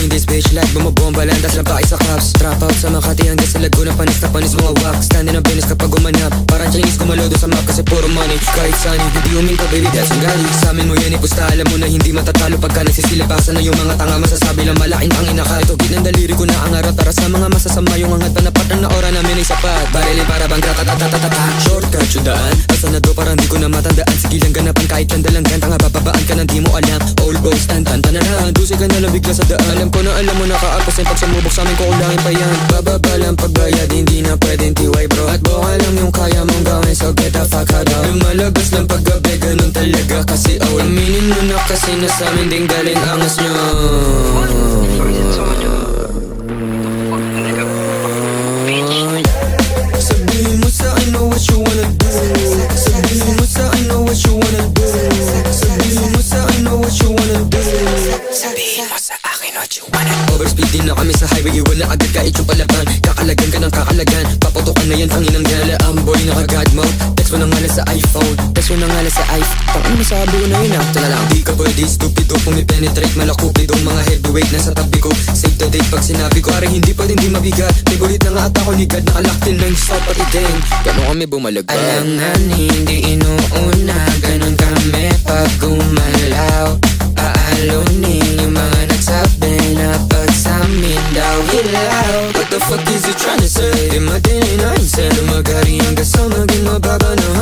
in this bitch like bumabomba, landas lang pa sa cups. Drop out sa Makati hanggang sa Laguna, panis na panis mga wax. Standing ang Venice kapag umanap, parang Chinese gumalodo sa map kasi puro money. Kahit sunny, hindi uminta baby, that's ang gali. Sa amin mo yan ipusta, alam mo na hindi matatalo pagka nagsisilabasan na yung mga tanga. Masasabi lang malaking tangina ka. Ito ng daliri ko na ang harap para sa mga masasama yung angat pa na patang na ora namin ay sapat. Barili para bang gratatatata. Shortcut yung daan, asa na do parang di ko na matandaan. Sige lang ganapan kahit landalang ganta nga bababaan ka nang di mo alam. Old boys and tantanarahan, dusi ka na lang bigla sa daan. Alam ko na alam mo nakaapos yung pag sumubok sa amin kukulangin pa yan. Bababa lang pagbayad, hindi na pwedeng tiway bro. At buka lang yung kaya mong gawin, so get the fuck out of. Lumalabas lang paggabi, ganun talaga kasi awal. Aminin mo na kasi na sa amin ding galing angas nyo. Sabihin mo sa akin, know what you wanna do. Sabihin mo sa akin, know what you wanna do. Sabihin mo sa akin, know what you wanna do. Sabihin mo sa akin what you wanna do. Overspeedin na kami sa highway, iwan na agad kahit yung palaban. Kakalagan ka ng kakalagan, paputokan na yan tanginang gala. Ang boy naka-god mode, text mo na nga sa iPhone. Text mo na nga sa iPhone. Tangin mo sabi ko na yun after na lang. Di ka pwede stupido, pumipenetrate malakupidong mga heavyweight na sa tabi ko. Save the date pag sinabi ko, ari hindi pwede hindi mabigat. May gulit na nga at ako ligad, nakalaktil na yung stop pati din. Gano'n kami bumalagba. Alangan hindi inuuna, ganun kami pag gumalaw. Aalunin yung mga nagsabi na pag sa'min daw hilaw. What the fuck is you tryna say? Di madinin na insan, lumagari hanggang sa maging mababa na